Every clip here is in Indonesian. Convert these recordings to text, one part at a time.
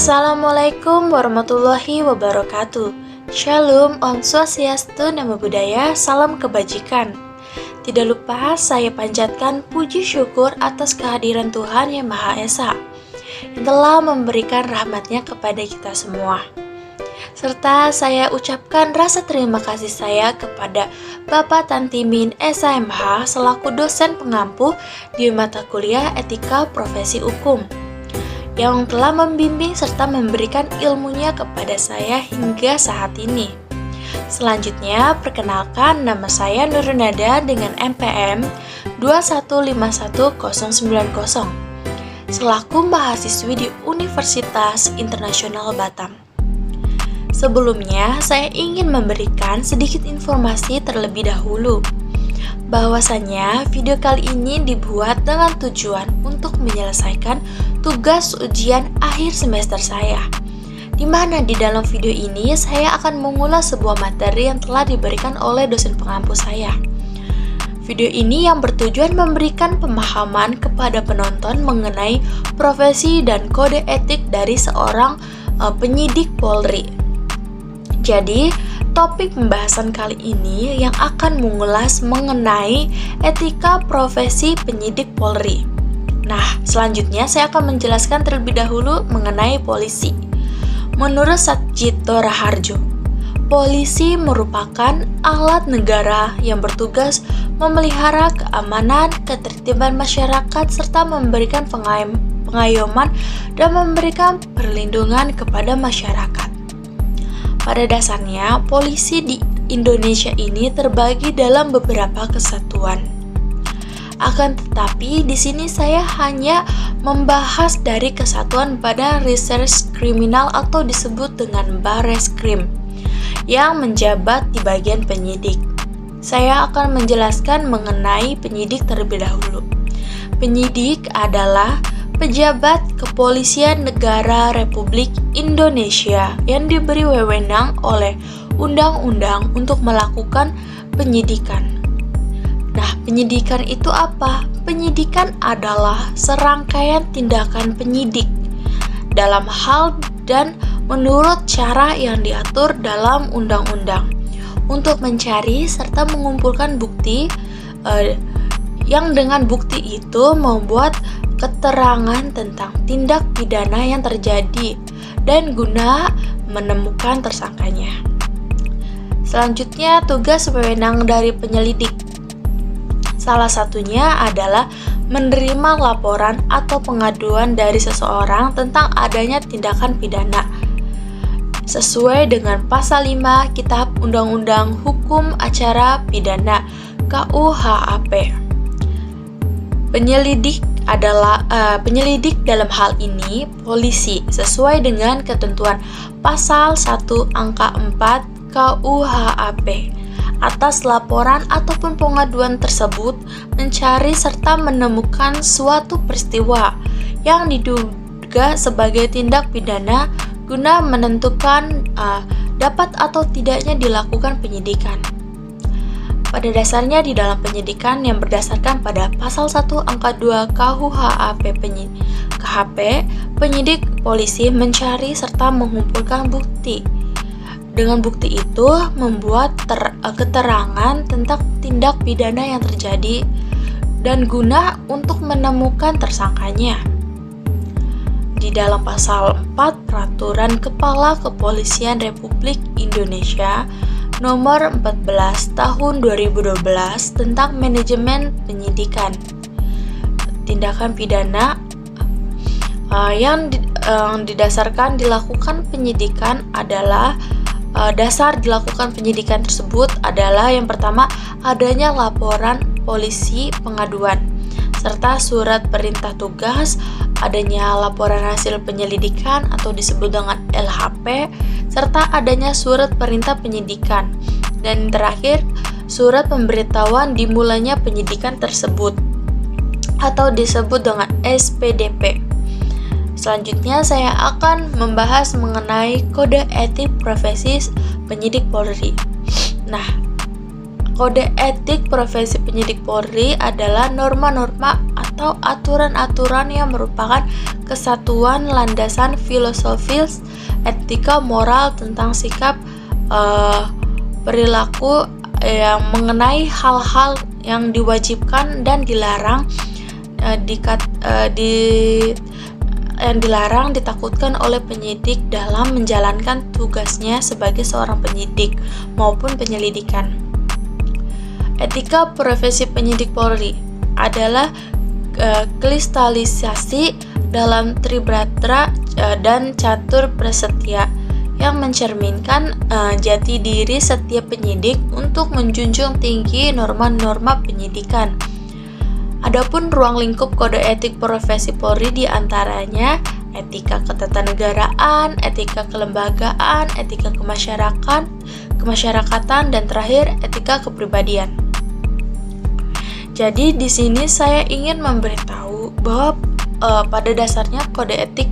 Assalamualaikum warahmatullahi wabarakatuh. Shalom, Om Swastiastu, Namo Buddhaya, salam kebajikan. Tidak lupa saya panjatkan puji syukur atas kehadiran Tuhan Yang Maha Esa yang telah memberikan rahmatnya kepada kita semua. Serta saya ucapkan rasa terima kasih saya kepada Bapak Tantimin SMH selaku dosen pengampu di mata kuliah Etika Profesi Hukum yang telah membimbing serta memberikan ilmunya kepada saya hingga saat ini. Selanjutnya, perkenalkan nama saya Nurunada dengan NPM 2151090 selaku mahasiswi di Universitas Internasional Batam. Sebelumnya, saya ingin memberikan sedikit informasi terlebih dahulu bahwasannya video kali ini dibuat dengan tujuan untuk menyelesaikan tugas ujian akhir semester saya, di mana di dalam video ini saya akan mengulas sebuah materi yang telah diberikan oleh dosen pengampu saya. Video ini yang bertujuan memberikan pemahaman kepada penonton mengenai profesi dan kode etik dari seorang penyidik Polri. Jadi, topik pembahasan kali ini yang akan mengulas mengenai etika profesi penyidik Polri. Nah, selanjutnya saya akan menjelaskan terlebih dahulu mengenai polisi. Menurut Satjito Raharjo, polisi merupakan alat negara yang bertugas memelihara keamanan, ketertiban masyarakat, serta memberikan pengayoman dan memberikan perlindungan kepada masyarakat. Pada dasarnya, polisi di Indonesia ini terbagi dalam beberapa kesatuan. Akan tetapi, di sini saya hanya membahas dari kesatuan Badan Reserse Kriminal atau disebut dengan Barreskrim yang menjabat di bagian penyidik. Saya akan menjelaskan mengenai penyidik terlebih dahulu. Penyidik adalah pejabat kepolisian negara Republik Indonesia yang diberi wewenang oleh undang-undang untuk melakukan penyidikan. Nah, penyidikan itu apa? Penyidikan adalah serangkaian tindakan penyidik dalam hal dan menurut cara yang diatur dalam undang-undang untuk mencari serta mengumpulkan bukti yang dengan bukti itu membuat keterangan tentang tindak pidana yang terjadi dan guna menemukan tersangkanya. Selanjutnya, tugas wewenang dari penyelidik. Salah satunya adalah menerima laporan atau pengaduan dari seseorang tentang adanya tindakan pidana sesuai dengan pasal 5 Kitab Undang-Undang Hukum Acara Pidana KUHAP. Penyelidik dalam hal ini polisi sesuai dengan ketentuan pasal 1 angka 4 KUHAP atas laporan ataupun pengaduan tersebut mencari serta menemukan suatu peristiwa yang diduga sebagai tindak pidana guna menentukan dapat atau tidaknya dilakukan penyidikan. Pada dasarnya di dalam penyidikan yang berdasarkan pada pasal 1 angka 2 KUHAP penyidik polisi mencari serta mengumpulkan bukti. Dengan bukti itu membuat keterangan tentang tindak pidana yang terjadi dan guna untuk menemukan tersangkanya. Di dalam pasal 4 Peraturan Kepala Kepolisian Republik Indonesia Nomor 14 Tahun 2012 tentang manajemen penyidikan. Tindakan pidana yang didasarkan dilakukan penyidikan adalah dasar dilakukan penyidikan tersebut adalah yang pertama adanya laporan polisi pengaduan serta surat perintah tugas, adanya laporan hasil penyelidikan atau disebut dengan LHP, serta adanya surat perintah penyidikan, dan terakhir surat pemberitahuan dimulainya penyidikan tersebut atau disebut dengan SPDP. Selanjutnya saya akan membahas mengenai kode etik profesi penyidik Polri. Nah, kode etik profesi penyidik Polri adalah norma-norma atau aturan-aturan yang merupakan kesatuan landasan filosofis, etika, moral tentang sikap perilaku yang mengenai hal-hal yang diwajibkan dan dilarang yang dilarang ditakutkan oleh penyidik dalam menjalankan tugasnya sebagai seorang penyidik maupun penyelidikan. Etika profesi penyidik Polri adalah kristalisasi dalam Tribrata dan Catur Prasetya yang mencerminkan jati diri setiap penyidik untuk menjunjung tinggi norma-norma penyidikan. Adapun ruang lingkup kode etik profesi Polri diantaranya etika ketatanegaraan, etika kelembagaan, etika kemasyarakatan, dan terakhir etika kepribadian. Jadi di sini saya ingin memberitahu bahwa pada dasarnya kode etik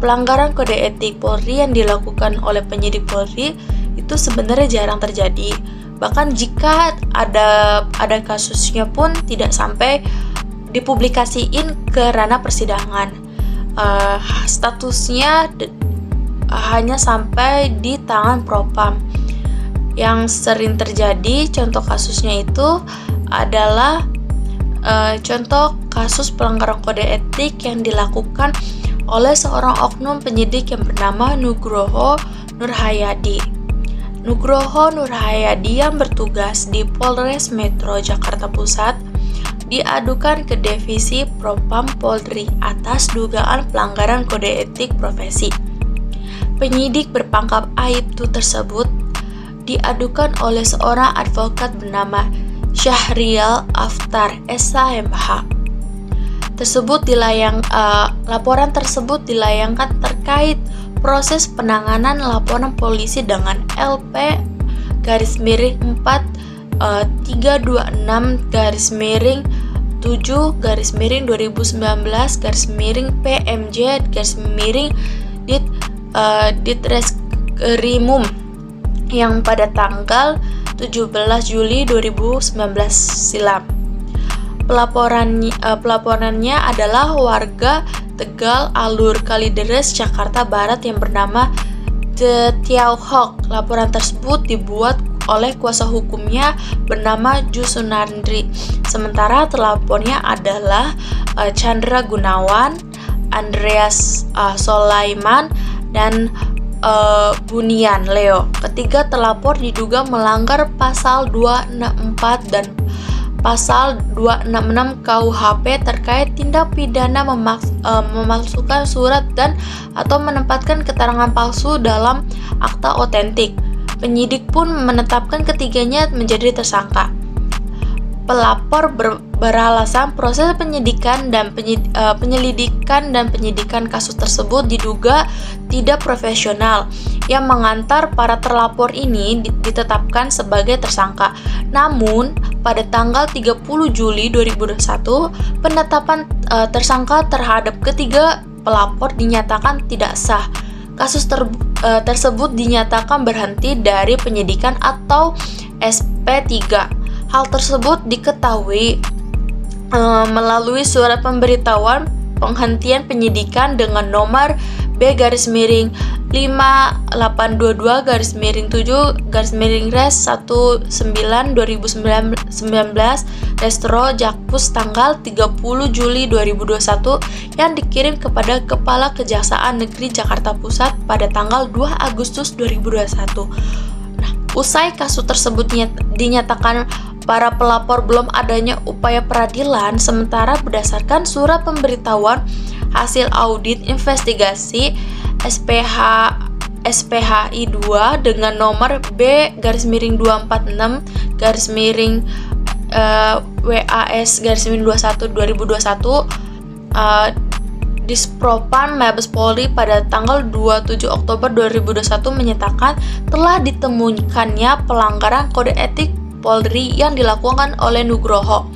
pelanggaran kode etik Polri yang dilakukan oleh penyidik Polri itu sebenarnya jarang terjadi. Bahkan jika ada kasusnya pun tidak sampai dipublikasiin ke ranah persidangan. Statusnya hanya sampai di tangan Propam. Yang sering terjadi contoh kasusnya itu adalah contoh kasus pelanggaran kode etik yang dilakukan oleh seorang oknum penyidik yang bernama Nugroho Nurhayadi. Nugroho Nurhayadi yang bertugas di Polres Metro Jakarta Pusat diadukan ke Divisi Propam Polri atas dugaan pelanggaran kode etik profesi. Penyidik berpangkat Aibtu tersebut diadukan oleh seorang advokat bernama Syahrial Aftar SHMH. Laporan tersebut dilayangkan terkait proses penanganan laporan polisi dengan LP /326/PMJ/Ditreskrimum yang pada tanggal 17 Juli 2019 silam. Pelaporannya adalah warga Tegal Alur Kalideres Jakarta Barat yang bernama Tiauhok. Laporan tersebut dibuat oleh kuasa hukumnya bernama Jusunandri. Sementara terlapornya adalah Chandra Gunawan, Andreas Solaiman, dan Bunian Leo. Ketiga terlapor diduga melanggar pasal 264 dan pasal 266 KUHP terkait tindak pidana memalsukan surat dan atau menempatkan keterangan palsu dalam akta otentik. Penyidik pun menetapkan ketiganya menjadi tersangka. Pelapor beralasan proses penyelidikan dan penyidikan kasus tersebut diduga tidak profesional yang mengantar para terlapor ini ditetapkan sebagai tersangka. Namun, pada tanggal 30 Juli 2021, penetapan tersangka terhadap ketiga pelapor dinyatakan tidak sah. Kasus tersebut dinyatakan berhenti dari penyidikan atau SP3. Hal tersebut diketahui melalui surat pemberitahuan penghentian penyidikan dengan nomor B-7/2019/Restro Jakpus tanggal 30 Juli 2021 yang dikirim kepada Kepala Kejaksaan Negeri Jakarta Pusat pada tanggal 2 Agustus 2021. Usai kasus tersebut dinyatakan para pelapor belum adanya upaya peradilan, sementara berdasarkan surat pemberitahuan hasil audit investigasi SPHI 2 dengan nomor B-WAS-21/2021 Dispropam Mabes Polri pada tanggal 27 Oktober 2021 menyatakan telah ditemukannya pelanggaran kode etik Polri yang dilakukan oleh Nugroho.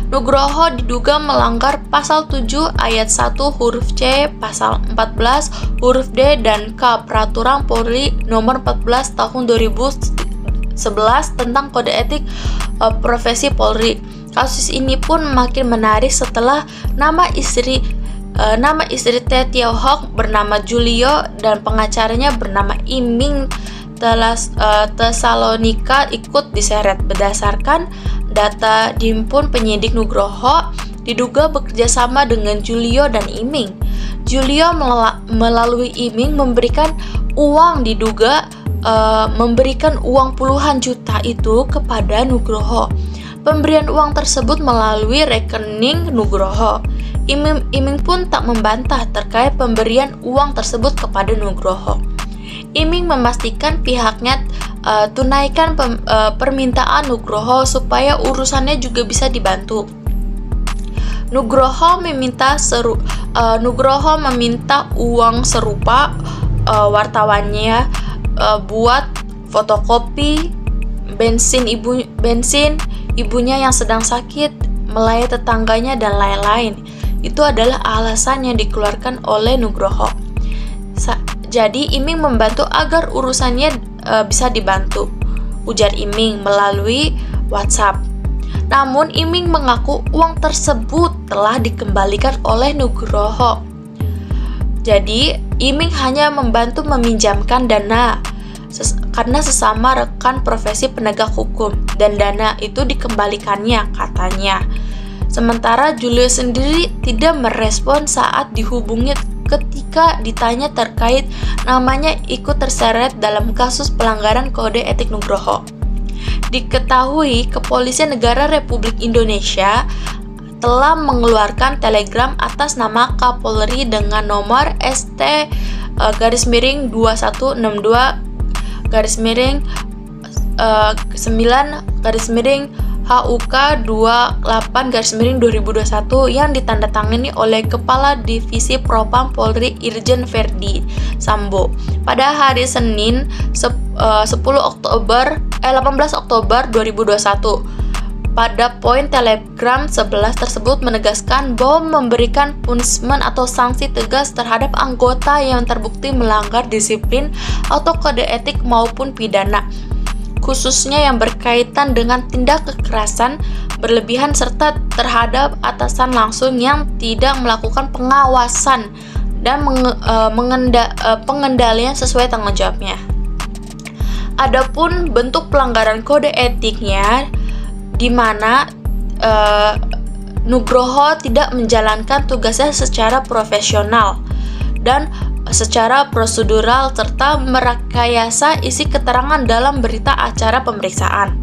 Nugroho diduga melanggar pasal 7 ayat 1 huruf C, pasal 14 huruf D dan K Peraturan Polri nomor 14 tahun 2011 tentang kode etik profesi Polri. Kasus ini pun makin menarik setelah nama istri Tae Tiao Hok bernama Julio dan pengacaranya bernama Iming Tesalonika ikut diseret. Berdasarkan data dihimpun penyidik Nugroho, diduga bekerja sama dengan Julio dan Iming. Julio melalui Iming memberikan uang puluhan juta itu kepada Nugroho. Pemberian uang tersebut melalui rekening Nugroho. Iming pun tak membantah terkait pemberian uang tersebut kepada Nugroho. Iming memastikan pihaknya tunaikan permintaan Nugroho supaya urusannya juga bisa dibantu. Nugroho meminta uang serupa wartawannya buat fotokopi bensin ibunya yang sedang sakit, melayat tetangganya dan lain-lain. Itu adalah alasan yang dikeluarkan oleh Nugroho. Jadi Iming membantu agar urusannya bisa dibantu, ujar Iming melalui WhatsApp. Namun Iming mengaku uang tersebut telah dikembalikan oleh Nugroho. Jadi Iming hanya membantu meminjamkan dana karena sesama rekan profesi penegak hukum, dan dana itu dikembalikannya, katanya. Sementara Julio sendiri tidak merespon saat dihubungi ketika ditanya terkait namanya ikut terseret dalam kasus pelanggaran kode etik Nugroho. Diketahui Kepolisian Negara Republik Indonesia telah mengeluarkan telegram atas nama Kapolri dengan nomor ST-9-HUK 28-2021 yang ditandatangani oleh Kepala Divisi Propam Polri Irjen Verdi Sambo pada hari Senin 18 Oktober 2021. Pada poin telegram 11 tersebut menegaskan bahwa memberikan punishment atau sanksi tegas terhadap anggota yang terbukti melanggar disiplin atau kode etik maupun pidana, khususnya yang berkaitan dengan tindak kekerasan berlebihan serta terhadap atasan langsung yang tidak melakukan pengawasan dan pengendalian sesuai tanggung jawabnya. Adapun bentuk pelanggaran kode etiknya, di mana Nugroho tidak menjalankan tugasnya secara profesional dan secara prosedural serta merekayasa isi keterangan dalam berita acara pemeriksaan.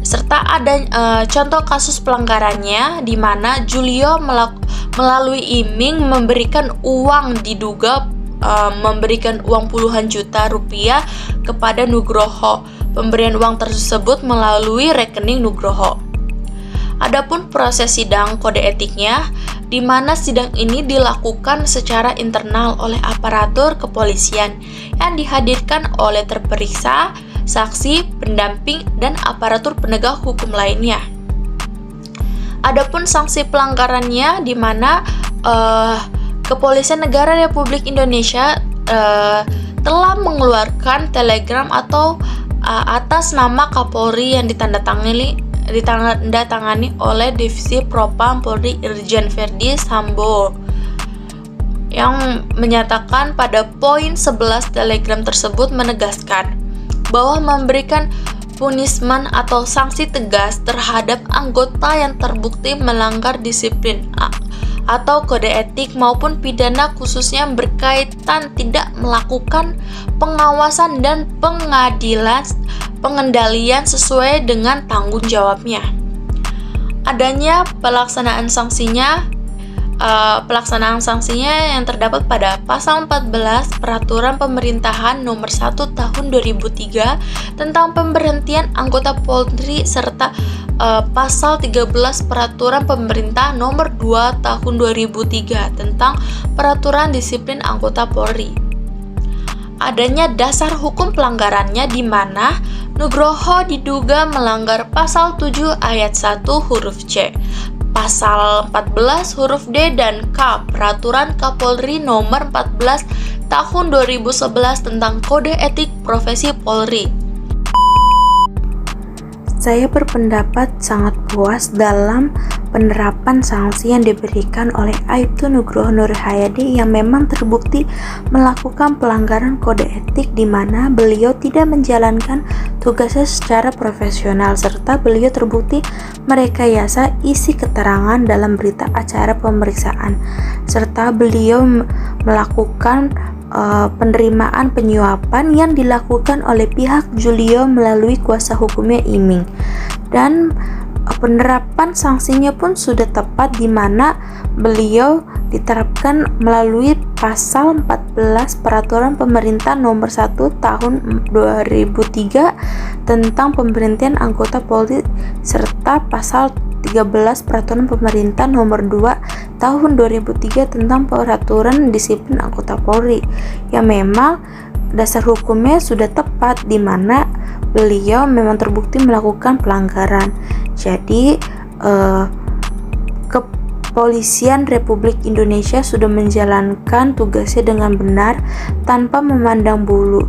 Serta ada contoh kasus pelanggarannya di mana Julio melalui Iming memberikan uang puluhan juta rupiah kepada Nugroho. Pemberian uang tersebut melalui rekening Nugroho. Adapun proses sidang kode etiknya, di mana sidang ini dilakukan secara internal oleh aparatur kepolisian yang dihadirkan oleh terperiksa, saksi, pendamping, dan aparatur penegak hukum lainnya. Adapun sanksi pelanggarannya, di mana Kepolisian Negara Republik Indonesia telah mengeluarkan telegram atau atas nama Kapolri yang ditandatangani oleh Divisi Propam Polri Irjen Verdi Sambo, yang menyatakan pada poin 11 telegram tersebut menegaskan bahwa memberikan punishment atau sanksi tegas terhadap anggota yang terbukti melanggar disiplin atau kode etik maupun pidana, khususnya yang berkaitan tidak melakukan pengawasan dan pengendalian sesuai dengan tanggung jawabnya. Adanya pelaksanaan sanksinya yang terdapat pada pasal 14 Peraturan Pemerintahan Nomor 1 Tahun 2003 tentang pemberhentian anggota Polri serta pasal 13 Peraturan Pemerintah Nomor 2 Tahun 2003 tentang Peraturan Disiplin Anggota Polri. Adanya dasar hukum pelanggarannya di mana Nugroho diduga melanggar pasal 7 ayat 1 huruf C, pasal 14 huruf D dan K Peraturan Kapolri Nomor 14 Tahun 2011 tentang Kode Etik Profesi Polri. Saya berpendapat sangat puas dalam penerapan sanksi yang diberikan oleh Aibtu Nugroho Nur Hayadi yang memang terbukti melakukan pelanggaran kode etik di mana beliau tidak menjalankan tugasnya secara profesional serta beliau terbukti merekayasa isi keterangan dalam berita acara pemeriksaan serta beliau melakukan penerimaan penyuapan yang dilakukan oleh pihak Julio melalui kuasa hukumnya Iming, dan penerapan sanksinya pun sudah tepat di mana beliau diterapkan melalui pasal 14 Peraturan Pemerintah Nomor 1 Tahun 2003 tentang pemberhentian anggota Polri serta pasal 13 Peraturan Pemerintah Nomor 2 Tahun 2003 tentang Peraturan Disiplin Anggota Polri yang memang dasar hukumnya sudah tepat di mana beliau memang terbukti melakukan pelanggaran. Jadi Kepolisian Republik Indonesia sudah menjalankan tugasnya dengan benar tanpa memandang bulu.